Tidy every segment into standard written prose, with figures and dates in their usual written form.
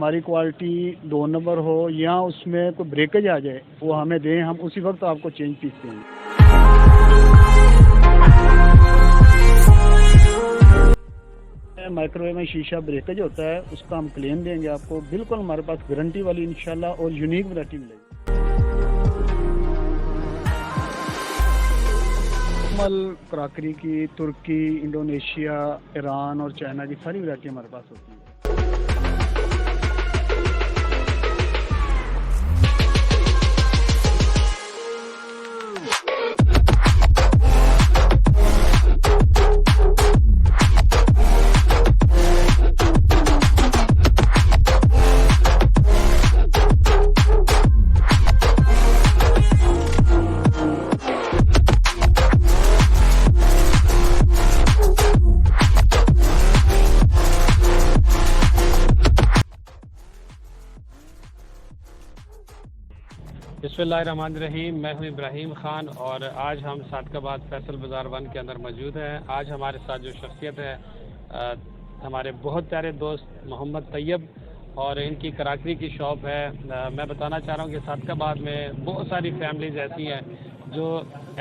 हमारी quality 2 number हो या उसमें कोई ब्रेकेज आ जाए वो हमें दें, हम उसी वक्त आपको चेंज पीस देंगे। माइक्रोवेव में शीशा ब्रेकेज होता है, उसका हम क्लेम देंगे आपको, बिल्कुल हमारे पास गारंटी वाली इंशाल्लाह और यूनिक वैरायटी मिलेगी। मल क्रॉकरी की तुर्की, इंडोनेशिया, ईरान और चाइना की सारी वैरायटी हमारे पास होती है। बिस्मिल्लाहिर्रहमानिर्रहीम। मैं हूं इब्राहिम ख़ान और आज हम सादकाबाद फैसल बाज़ार 1 के अंदर मौजूद हैं। आज हमारे साथ जो शख्सियत है हमारे बहुत प्यारे दोस्त मोहम्मद तैयब और इनकी कराकरी की शॉप है। मैं बताना चाह रहा हूं कि सादकाबाद में बहुत सारी फैमिलीज़ ऐसी हैं जो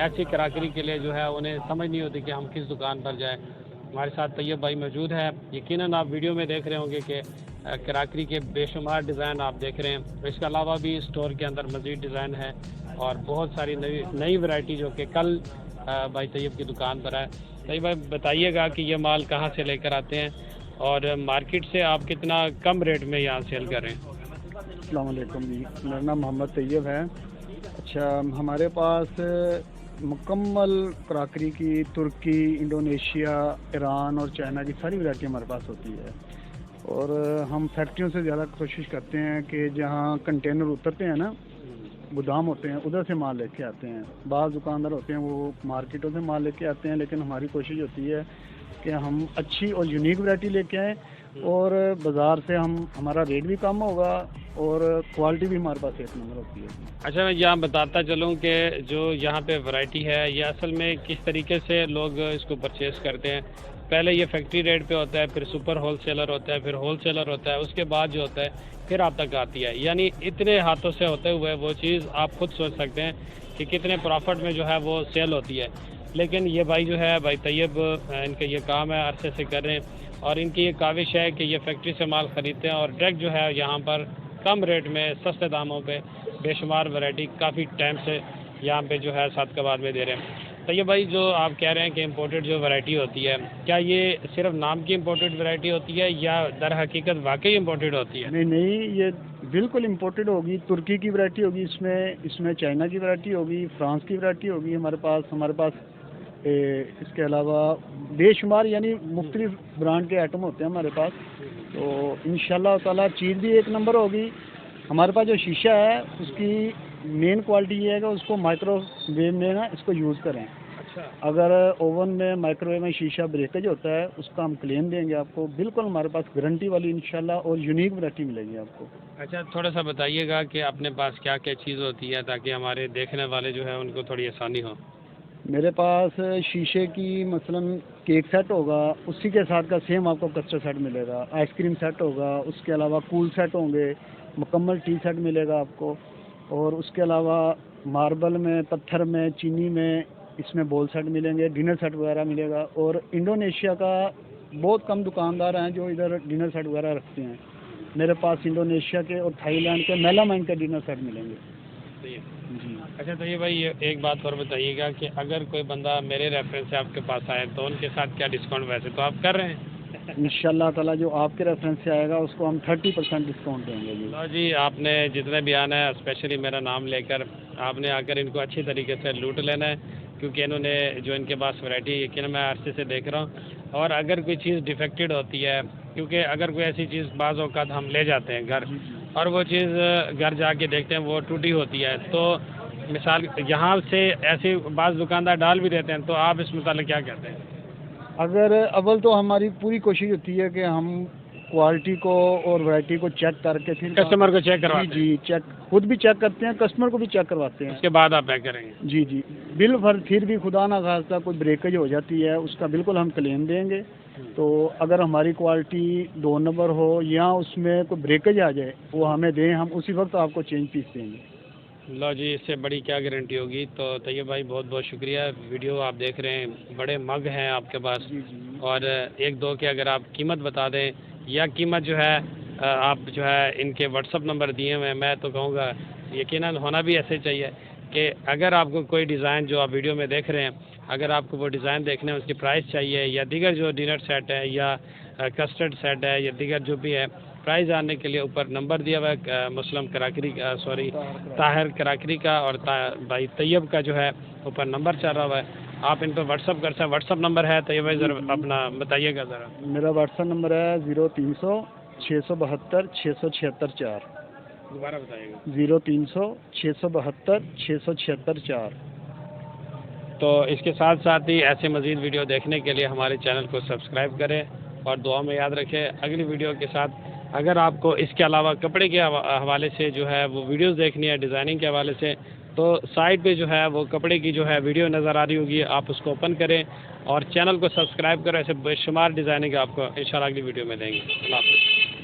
ऐसी कराकरी के लिए जो है उन्हें समझ नहीं होती कि हम किस दुकान पर जाएँ। हमारे साथ तैयब भाई मौजूद है। यकीनन आप वीडियो में देख रहे होंगे कि कराकरी के बेशुमार डिज़ाइन आप देख रहे हैं। इसके अलावा भी स्टोर के अंदर मज़ीद डिज़ाइन है और बहुत सारी नई वैरायटी जो कि कल भाई तैयब की दुकान पर है। तैयब भाई बताइएगा कि ये माल कहाँ से लेकर आते हैं और मार्केट से आप कितना कम रेट में यहाँ सेल कर रहे हैं? अस्सलाम वालेकुम जी, मेरा नाम मोहम्मद तैयब है। अच्छा, हमारे पास मुकम्मल क्रॉकरी की तुर्की, इंडोनेशिया, ईरान और चाइना की सारी वैरायटी हमारे पास होती है और हम फैक्ट्रियों से ज़्यादा कोशिश करते हैं कि जहाँ कंटेनर उतरते हैं ना, गोदाम होते हैं, उधर से माल लेके आते हैं। बाज़ दुकानदार होते हैं वो मार्केटों से माल लेके आते हैं, लेकिन हमारी कोशिश होती है कि हम अच्छी और यूनिक वैरायटी लेके आएँ और बाज़ार से हमारा रेट भी कम होगा और क्वालिटी भी हमारे पास 1 नंबर होती है। अच्छा, मैं यहाँ बताता चलूँ कि जो यहाँ पे वैरायटी है ये असल में किस तरीके से लोग इसको परचेज़ करते हैं। पहले ये फैक्ट्री रेट पे होता है, फिर सुपर होलसेलर होता है, फिर होलसेलर होता है, उसके बाद जो होता है फिर आप तक आती है। यानी इतने हाथों से होते हुए वो चीज़ आप खुद सोच सकते हैं कि कितने प्रॉफिट में जो है वो सेल होती है। लेकिन ये भाई जो है भाई तैयब, इनका ये काम है, अरसे से कर रहे हैं और इनकी ये काविश है कि ये फैक्ट्री से माल ख़रीदते हैं और डायरेक्ट जो है यहाँ पर कम रेट में सस्ते दामों पे बेशुमार वैरायटी काफ़ी टाइम से यहाँ पे जो है सादकाबाद में दे रहे हैं। तो ये भाई जो आप कह रहे हैं कि इम्पोर्टेड जो वैरायटी होती है, क्या ये सिर्फ नाम की इम्पोर्टेड वैरायटी होती है या दर हकीकत वाकई इम्पोर्टेड होती है? नहीं, ये बिल्कुल इम्पोर्टेड होगी। तुर्की की वैरायटी होगी, इसमें चाइना की वैरायटी होगी, फ्रांस की वैरायटी होगी। हमारे पास इसके अलावा बेशुमार यानी मुख्तलिफ ब्रांड के आइटम होते हैं हमारे पास। तो इंशाल्लाह ताला चीज़ भी 1 नंबर होगी। हमारे पास जो शीशा है उसकी मेन क्वालिटी ये है कि उसको माइक्रोवेव में ना इसको यूज़ करें। अच्छा, अगर ओवन में माइक्रोवेव में शीशा ब्रेकेज होता है उसका हम क्लेम देंगे आपको, बिल्कुल हमारे पास गारंटी वाली इंशाल्लाह और यूनिक वैरायटी मिलेगी आपको। अच्छा, थोड़ा सा बताइएगा कि अपने पास क्या क्या चीज़ होती है ताकि हमारे देखने वाले जो है उनको थोड़ी आसानी हो। मेरे पास शीशे की मसलन केक सेट होगा, उसी के साथ का सेम आपको कस्टर्ड सेट मिलेगा। आइसक्रीम सेट होगा, उसके अलावा कूल सेट होंगे, मुकम्मल टी सेट मिलेगा आपको और उसके अलावा मार्बल में, पत्थर में, चीनी में इसमें बोल सेट मिलेंगे, डिनर सेट वगैरह मिलेगा। और इंडोनेशिया का बहुत कम दुकानदार हैं जो इधर डिनर सेट वगैरह रखते हैं। मेरे पास इंडोनेशिया के और थाईलैंड के मेलामाइन के डिनर सेट मिलेंगे जी। अच्छा, तो ये भाई एक बात और बताइएगा कि अगर कोई बंदा मेरे रेफरेंस से आपके पास आए तो उनके साथ क्या डिस्काउंट वैसे तो आप कर रहे हैं? इंशाल्लाह ताला जो आपके रेफरेंस से आएगा उसको हम 30% डिस्काउंट देंगे जी। लो जी, आपने जितने भी आना है स्पेशली मेरा नाम लेकर आपने आकर इनको अच्छी तरीके से लूट लेना है, क्योंकि इन्होंने जो इनके पास वैरायटी यकीन मैं अरसे से देख रहा हूँ। और अगर कोई चीज़ डिफेक्टेड होती है, क्योंकि अगर कोई ऐसी चीज़ बाज़ औक़ात हम ले जाते हैं घर और वो चीज़ घर जाके देखते हैं वो टूटी होती है, तो मिसाल यहाँ से ऐसे बाज़ दुकानदार डाल भी देते हैं, तो आप इस मुताल्लिक़ क्या कहते हैं? अगर अव्वल तो हमारी पूरी कोशिश होती है कि हम क्वालिटी को और वैरायटी को चेक करके फिर कस्टमर को चेक करवाते हैं? जी, चेक खुद भी चेक करते हैं, कस्टमर को भी चेक करवाते हैं, उसके बाद आप पैक करेंगे? जी। बिल भर फिर भी खुदा ना खास्ता कोई ब्रेकेज हो जाती है उसका बिल्कुल हम क्लेम देंगे तो अगर हमारी क्वालिटी 2 नंबर हो या उसमें कोई ब्रेकेज आ जाए वो हमें दें, हम उसी वक्त आपको चेंज पीस देंगे। लो जी, इससे बड़ी क्या गारंटी होगी। तो तैयब भाई बहुत बहुत शुक्रिया। वीडियो आप देख रहे हैं, बड़े मग हैं आपके पास, जी जी। और एक दो के अगर आप कीमत बता दें, या कीमत जो है आप जो है इनके व्हाट्सअप नंबर दिए हुए हैं, मैं तो कहूँगा यकीनन होना भी ऐसे चाहिए कि अगर आपको कोई डिज़ाइन जो आप वीडियो में देख रहे हैं, अगर आपको वो डिज़ाइन देखने हैं, उसकी प्राइस चाहिए, या दीगर जो डिनर सेट है या कस्टर्ड सेट है या दीगर जो भी है, प्राइस जानने के लिए ऊपर नंबर दिया हुआ है मुस्लिम कराकरी का, सॉरी ताहिर कराकरी का, और भाई तैयब का जो है ऊपर नंबर चल रहा हुआ है। आप इन पर व्हाट्सअप कर सकते हैं। व्हाट्सअप नंबर है तैयब भाई, ज़रा अपना बताइएगा ज़रा। मेरा व्हाट्सअप नंबर है 0300 672 676 4। दोबारा बताइएगा। 0300 672 676 4। तो इसके साथ साथ ही ऐसे मज़ीद वीडियो देखने के लिए हमारे चैनल को सब्सक्राइब करें और दुआ में याद रखें अगली वीडियो के साथ। अगर आपको इसके अलावा कपड़े के हवाले से जो है वो वीडियोस देखनी है, डिज़ाइनिंग के हवाले से, तो साइड पे जो है वो कपड़े की जो है वीडियो नज़र आ रही होगी, आप उसको ओपन करें और चैनल को सब्सक्राइब करें। ऐसे बेशुमार डिज़ाइनिंग आपको इंशाल्लाह अगली वीडियो में देंगे। अल्लाह हाफ़िज़।